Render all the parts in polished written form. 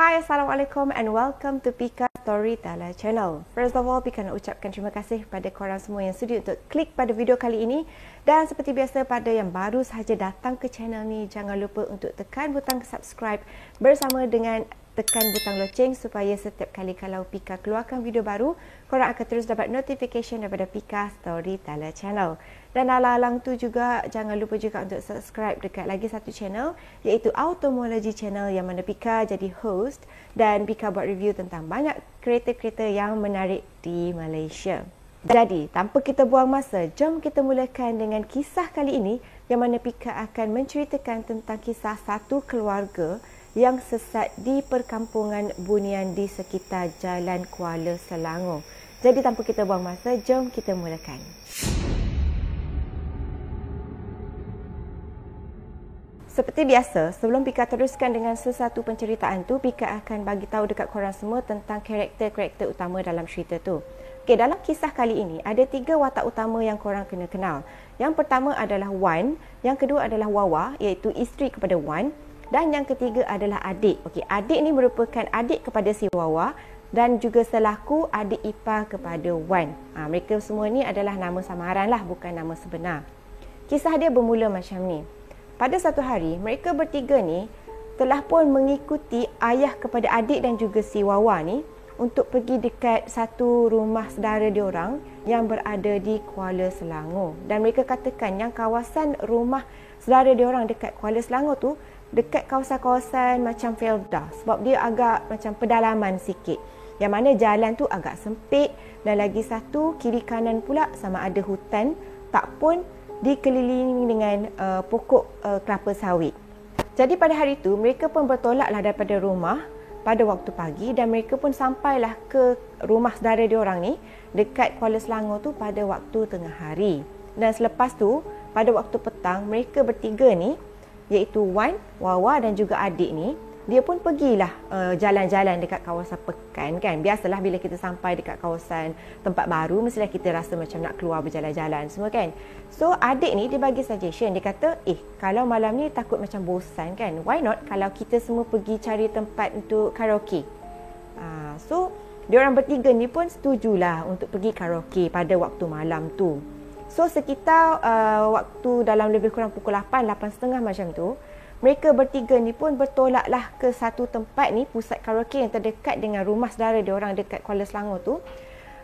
Hai, Assalamualaikum and welcome to Pika Storyteller Channel. First of all, Pika nak ucapkan terima kasih kepada korang semua yang sudi untuk klik pada video kali ini. Dan seperti biasa, pada yang baru sahaja datang ke channel ni, jangan lupa untuk tekan butang subscribe bersama dengan tekan butang loceng supaya setiap kali kalau Pika keluarkan video baru, korang akan terus dapat notification daripada Pika Storyteller Channel. Dan alang-alang tu juga, jangan lupa juga untuk subscribe dekat lagi satu channel, iaitu Automology Channel yang mana Pika jadi host dan Pika buat review tentang banyak kereta-kereta yang menarik di Malaysia. Jadi, tanpa kita buang masa, jom kita mulakan dengan kisah kali ini yang mana Pika akan menceritakan tentang kisah satu keluarga yang sesat di perkampungan Bunian di sekitar Jalan Kuala Selangor. Jadi tanpa kita buang masa, jom kita mulakan. Seperti biasa, sebelum Pika teruskan dengan sesuatu penceritaan tu, Pika akan bagi tahu dekat korang semua tentang karakter-karakter utama dalam cerita tu. Okey, dalam kisah kali ini ada 3 watak utama yang korang kena kenal. Yang pertama adalah Wan, yang kedua adalah Wawa, iaitu isteri kepada Wan. Dan yang ketiga adalah adik. Okey, adik ni merupakan adik kepada si Wawa dan juga selaku adik ipar kepada Wan. Mereka semua ni adalah nama samaran lah, bukan nama sebenar. Kisah dia bermula macam ni. Pada satu hari, mereka bertiga ni telah pun mengikuti ayah kepada adik dan juga si Wawa ni untuk pergi dekat satu rumah saudara diorang yang berada di Kuala Selangor. Dan mereka katakan yang kawasan rumah saudara diorang dekat Kuala Selangor tu dekat kawasan-kawasan macam Felda, sebab dia agak macam pedalaman sikit, yang mana jalan tu agak sempit dan lagi satu kiri kanan pula sama ada hutan, tak pun dikelilingi dengan pokok kelapa sawit. Jadi pada hari tu mereka pun bertolaklah daripada rumah pada waktu pagi dan mereka pun sampailah ke rumah saudara diorang ni dekat Kuala Selangor tu pada waktu tengah hari. Dan selepas tu pada waktu petang, mereka bertiga ni iaitu Wan, Wawa dan juga adik ni, dia pun pergilah jalan-jalan dekat kawasan Pekan kan. Biasalah bila kita sampai dekat kawasan tempat baru, mestilah kita rasa macam nak keluar berjalan-jalan semua kan. So adik ni dia bagi suggestion, dia kata, kalau malam ni takut macam bosan kan, why not kalau kita semua pergi cari tempat untuk karaoke. So diorang bertiga ni pun setujulah untuk pergi karaoke pada waktu malam tu. So sekitar waktu dalam lebih kurang pukul 8, 8.30 macam tu, mereka bertiga ni pun bertolaklah ke satu tempat ni, pusat karaoke yang terdekat dengan rumah saudara diorang dekat Kuala Selangor tu.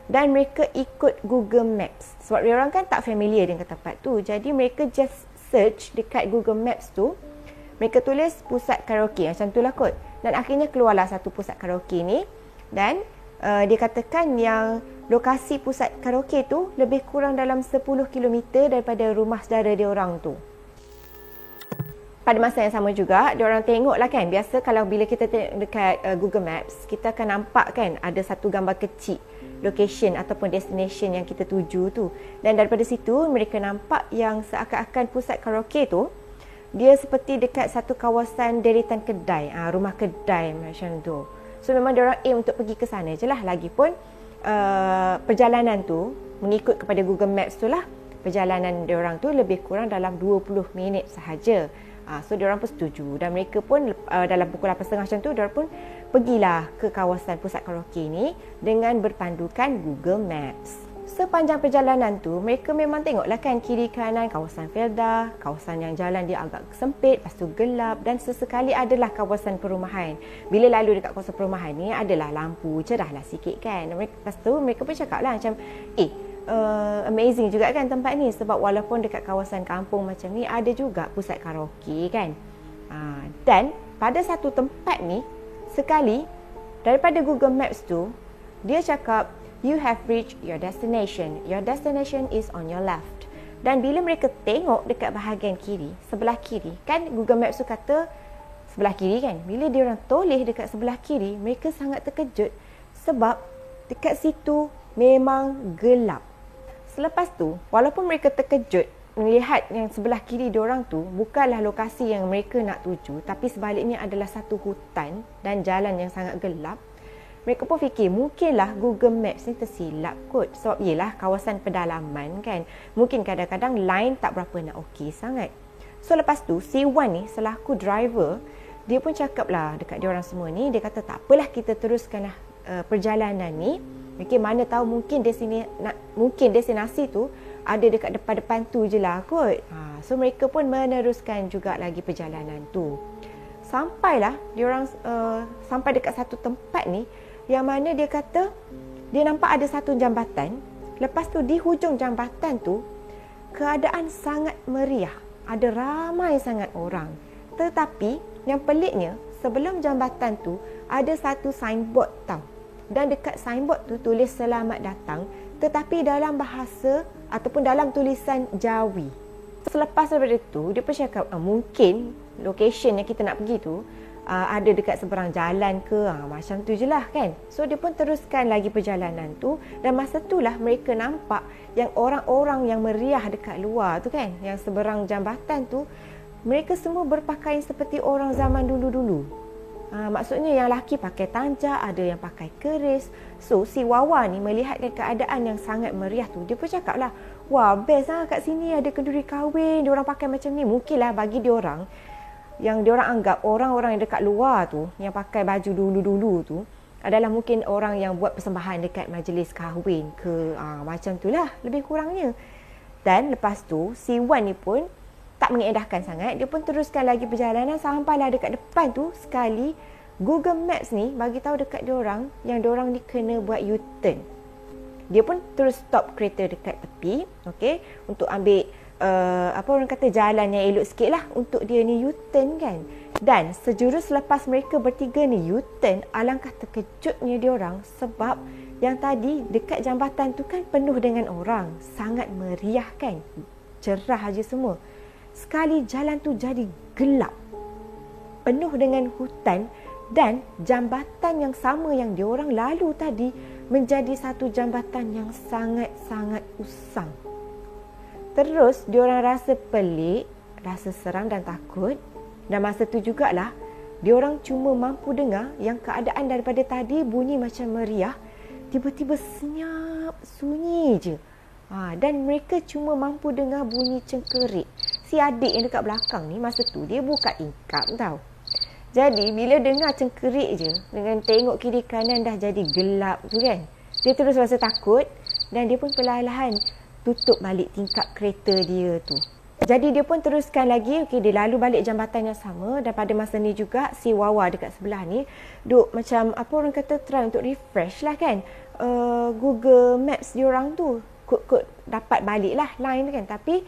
Dan mereka ikut Google Maps, sebab diorang kan tak familiar dengan tempat tu. Jadi mereka just search dekat Google Maps tu, mereka tulis pusat karaoke macam tu lah kot. Dan akhirnya keluarlah satu pusat karaoke ni. Dan dia katakan yang lokasi pusat karaoke tu lebih kurang dalam 10 km daripada rumah saudara diorang tu. Pada masa yang sama juga, diorang tengok lah kan, biasa kalau bila kita tengok dekat Google Maps, kita akan nampak kan ada satu gambar kecil location ataupun destination yang kita tuju tu. Dan daripada situ mereka nampak yang seakan-akan pusat karaoke tu dia seperti dekat satu kawasan deretan kedai, rumah kedai macam tu. So memang diorang aim untuk pergi ke sana je lah. Lagipun perjalanan tu mengikut kepada Google Maps tu lah, perjalanan diorang tu lebih kurang dalam 20 minit sahaja. So diorang pun setuju dan mereka pun dalam pukul 8.30 macam tu, diorang pun pergilah ke kawasan pusat karaoke ni dengan berpandukan Google Maps. Sepanjang perjalanan tu, mereka memang tengoklah kan kiri kanan kawasan Felda, kawasan yang jalan dia agak sempit, lepas tu gelap dan sesekali adalah kawasan perumahan. Bila lalu dekat kawasan perumahan ni, adalah lampu cerah lah sikit kan. Lepas tu mereka pun cakap lah macam, amazing juga kan tempat ni, sebab walaupun dekat kawasan kampung macam ni, ada juga pusat karaoke kan. Dan pada satu tempat ni, sekali daripada Google Maps tu, dia cakap, you have reached your destination. Your destination is on your left. Dan bila mereka tengok dekat bahagian kiri, sebelah kiri, kan Google Maps tu kata sebelah kiri kan. Bila diorang toleh dekat sebelah kiri, mereka sangat terkejut sebab dekat situ memang gelap. Selepas tu, walaupun mereka terkejut melihat yang sebelah kiri diorang tu bukanlah lokasi yang mereka nak tuju, tapi sebaliknya adalah satu hutan dan jalan yang sangat gelap, mereka pun fikir mungkinlah Google Maps ni tersilap kot. Sebab yelah kawasan pedalaman kan, mungkin kadang-kadang line tak berapa nak okey sangat. So lepas tu si Wan ni selaku driver, dia pun cakap lah dekat dia orang semua ni, dia kata tak apalah, kita teruskan lah perjalanan ni. Okay, mana tahu mungkin destinasi tu ada dekat depan-depan tu je lah kot. So mereka pun meneruskan juga lagi perjalanan tu. Sampailah diorang sampai dekat satu tempat ni, yang mana dia kata dia nampak ada satu jambatan. Lepas tu di hujung jambatan tu keadaan sangat meriah, ada ramai sangat orang. Tetapi yang peliknya, sebelum jambatan tu ada satu signboard tau. Dan dekat signboard tu tulis selamat datang, tetapi dalam bahasa ataupun dalam tulisan Jawi. Selepas daripada tu, dia pun cakap mungkin location yang kita nak pergi tu ada dekat seberang jalan ke, macam tu je lah kan. So dia pun teruskan lagi perjalanan tu, dan masa tu lah mereka nampak yang orang-orang yang meriah dekat luar tu kan, yang seberang jambatan tu, mereka semua berpakaian seperti orang zaman dulu-dulu. Maksudnya yang lelaki pakai tanjak, ada yang pakai keris. So si Wawa ni melihatkan keadaan yang sangat meriah tu, dia pun cakap lah, wah best lah kat sini ada kenduri kahwin, diorang pakai macam ni. Mungkinlah bagi diorang, yang diorang anggap orang-orang yang dekat luar tu, yang pakai baju dulu-dulu tu, adalah mungkin orang yang buat persembahan dekat majlis kahwin ke, macam tu lah lebih kurangnya. Dan lepas tu si Wan ni pun tak mengedarkan sangat, dia pun teruskan lagi perjalanan. Sampailah dekat depan tu, sekali Google Maps ni bagi tahu dekat diorang yang diorang ni kena buat U-turn. Dia pun terus stop kereta dekat tepi, okey, untuk ambil orang kata jalan yang elok sikit lah untuk dia ni U-turn kan. Dan sejurus selepas mereka bertiga ni U-turn, alangkah terkejutnya diorang sebab yang tadi dekat jambatan tu kan penuh dengan orang, sangat meriah kan, cerah aja semua. Sekali jalan tu jadi gelap, penuh dengan hutan, dan jambatan yang sama yang diorang lalu tadi menjadi satu jambatan yang sangat-sangat usang. Terus diorang rasa pelik, rasa seram dan takut. Dan masa tu jugalah diorang cuma mampu dengar yang keadaan daripada tadi bunyi macam meriah, tiba-tiba senyap, sunyi je. Dan mereka cuma mampu dengar bunyi cengkerik. Si adik yang dekat belakang ni masa tu dia buka tingkap tau. Jadi bila dengar cengkerik je, dengan tengok kiri kanan dah jadi gelap tu kan, dia terus rasa takut dan dia pun perlahan-lahan tutup balik tingkap kereta dia tu. Jadi dia pun teruskan lagi, dia lalu balik jambatan yang sama. Dan pada masa ni juga si Wawa dekat sebelah ni duk macam orang kata try untuk refresh lah kan, Google Maps diorang tu, kod-kod dapat balik lah line kan. Tapi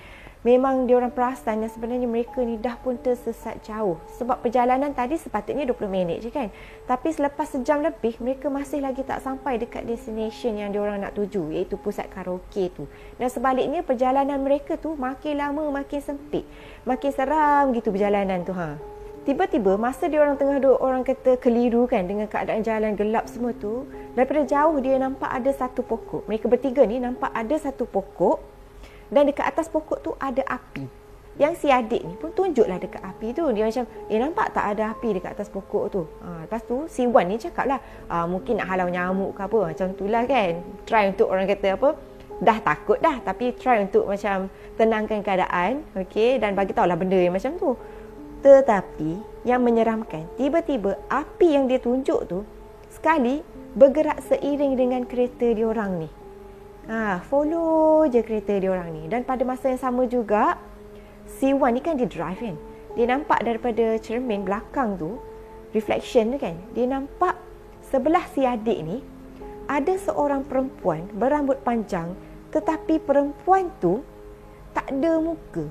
memang diorang perasan yang sebenarnya mereka ni dah pun tersesat jauh. Sebab perjalanan tadi sepatutnya 20 minit je kan, tapi selepas sejam lebih mereka masih lagi tak sampai dekat destination yang diorang nak tuju, iaitu pusat karaoke tu. Dan sebaliknya perjalanan mereka tu makin lama makin sempit, makin seram gitu perjalanan tu. Tiba-tiba masa diorang tengah orang kata keliru kan dengan keadaan jalan gelap semua tu, daripada jauh dia nampak ada satu pokok. Mereka bertiga ni nampak ada satu pokok, dan dekat atas pokok tu ada api. Yang si adik ni pun tunjuklah dekat api tu. Dia macam, nampak tak ada api dekat atas pokok tu. Lepas tu si Wan ni cakap lah, mungkin nak halau nyamuk ke apa, macam tu lah kan. Try untuk orang kata dah takut dah, tapi try untuk macam tenangkan keadaan, okay, dan bagi tahulah benda yang macam tu. Tetapi yang menyeramkan, tiba-tiba api yang dia tunjuk tu sekali bergerak seiring dengan kereta diorang ni. Follow je kereta diorang ni. Dan pada masa yang sama juga, si Wan ni kan dia drive kan, dia nampak daripada cermin belakang tu, reflection tu kan, dia nampak sebelah si adik ni ada seorang perempuan berambut panjang, tetapi perempuan tu tak ada muka.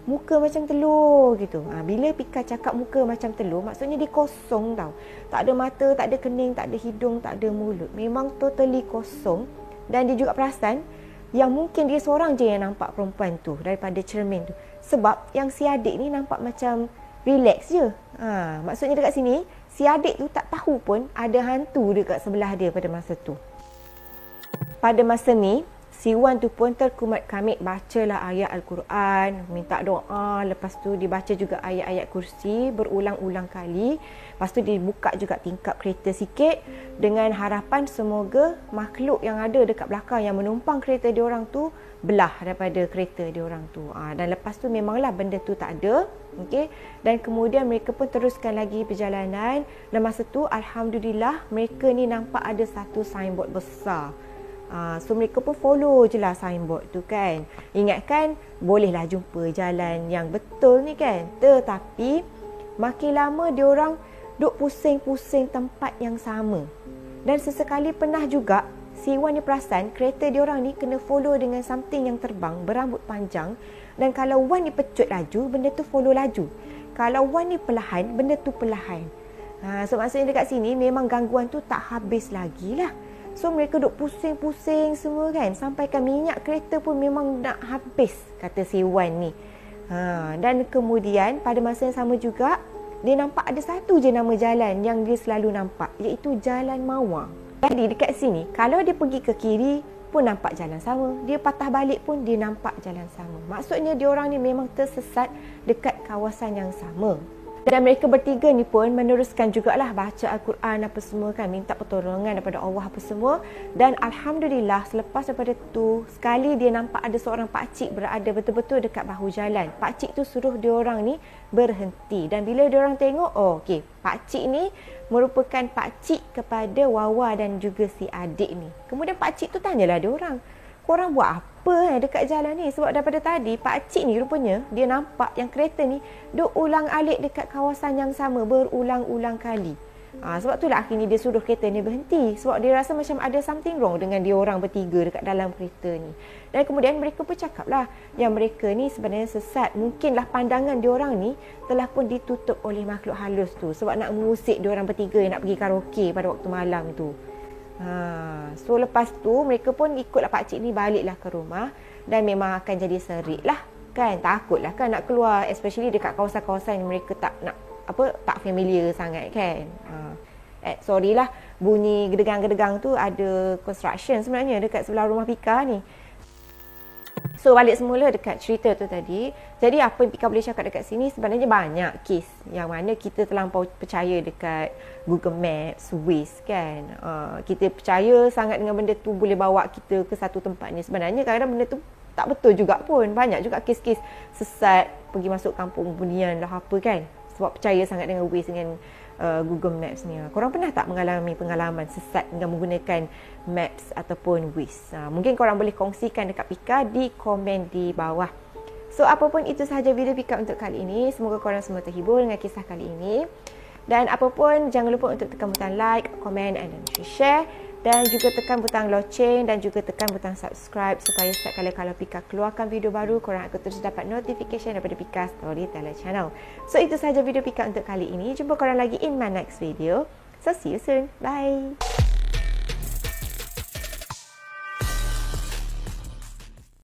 Muka macam telur gitu. Bila Pika cakap muka macam telur, maksudnya dia kosong tau. Tak ada mata, tak ada kening, tak ada hidung, tak ada mulut. Memang totally kosong. Dan dia juga perasan yang mungkin dia seorang je yang nampak perempuan tu daripada cermin tu. Sebab yang si adik ni nampak macam relax je. Maksudnya dekat sini, si adik tu tak tahu pun ada hantu dekat sebelah dia pada masa tu. Pada masa ni, Si Wan tu pun terkumat-kamit bacalah ayat Al-Quran, minta doa, lepas tu dibaca juga ayat-ayat kursi berulang-ulang kali. Lepas tu dibuka juga tingkap kereta sikit dengan harapan semoga makhluk yang ada dekat belakang yang menumpang kereta diorang tu belah daripada kereta diorang tu. Dan lepas tu memanglah benda tu tak ada. Okay? Dan kemudian mereka pun teruskan lagi perjalanan. Dan masa tu alhamdulillah mereka ni nampak ada satu signboard besar. So mereka pun follow je lah signboard tu kan. Ingatkan bolehlah jumpa jalan yang betul ni kan. Tetapi makin lama diorang duk pusing-pusing tempat yang sama. Dan sesekali pernah juga si Wan ni perasan kereta diorang ni kena follow dengan something yang terbang berambut panjang. Dan kalau Wan ni pecut laju, benda tu follow laju. Kalau Wan ni perlahan, benda tu perlahan. So maksudnya dekat sini memang gangguan tu tak habis lagi lah. So mereka duk pusing-pusing semua kan. Sampaikan minyak kereta pun memang nak habis, kata si Wan ni. Dan kemudian pada masa yang sama juga, dia nampak ada satu je nama jalan yang dia selalu nampak, iaitu Jalan Mawar. Jadi dekat sini, kalau dia pergi ke kiri pun nampak jalan sama. Dia patah balik pun dia nampak jalan sama. Maksudnya diorang ni memang tersesat dekat kawasan yang sama. Dan mereka bertiga ni pun meneruskan jugalah baca Al-Quran apa semua kan, minta pertolongan daripada Allah apa semua. Dan alhamdulillah selepas daripada tu, sekali dia nampak ada seorang pakcik berada betul-betul dekat bahu jalan. Pakcik tu suruh diorang ni berhenti. Dan bila diorang tengok, okey, pakcik ni merupakan pakcik kepada Wawa dan juga si adik ni. Kemudian pakcik tu tanyalah diorang, korang buat apa dekat jalan ni? Sebab daripada tadi pakcik ni rupanya dia nampak yang kereta ni duk ulang-alik dekat kawasan yang sama berulang-ulang kali. Sebab itulah akhirnya dia suruh kereta ni berhenti. Sebab dia rasa macam ada something wrong dengan dia orang bertiga dekat dalam kereta ni. Dan kemudian mereka pun cakap lah yang mereka ni sebenarnya sesat. Mungkinlah pandangan dia orang ni telah pun ditutup oleh makhluk halus tu. Sebab nak mengusik dia orang bertiga yang nak pergi karaoke pada waktu malam tu. So lepas tu mereka pun ikutlah pakcik ni baliklah ke rumah. Dan memang akan jadi serik lah kan, takutlah kan nak keluar, especially dekat kawasan-kawasan yang mereka tak nak tak familiar sangat kan. Sorry lah, bunyi gedegang-gedegang tu ada construction sebenarnya dekat sebelah rumah Pika ni. So balik semula dekat cerita tu tadi. Jadi apa yang Pika boleh cakap dekat sini, sebenarnya banyak kes yang mana kita terlampau percaya dekat Google Maps, Waze kan. Kita percaya sangat dengan benda tu boleh bawa kita ke satu tempat ni. Sebenarnya kadang-kadang benda tu tak betul juga pun. Banyak juga kes-kes sesat pergi masuk kampung bunian lah apa kan. Sebab percaya sangat dengan Waze, dengan Google Maps ni. Korang pernah tak mengalami pengalaman sesat dengan menggunakan Maps ataupun Waze? Mungkin korang boleh kongsikan dekat Pika di komen di bawah. So apapun itu sahaja video Pika untuk kali ini. Semoga korang semua terhibur dengan kisah kali ini. Dan apapun, jangan lupa untuk tekan butang like, komen and share. Dan juga tekan butang loceng dan juga tekan butang subscribe supaya setiap kali kalau Pika keluarkan video baru, korang akan terus dapat notification daripada Pika Storyteller Channel. So itu sahaja video Pika untuk kali ini. Jumpa korang lagi in my next video. So see you soon. Bye.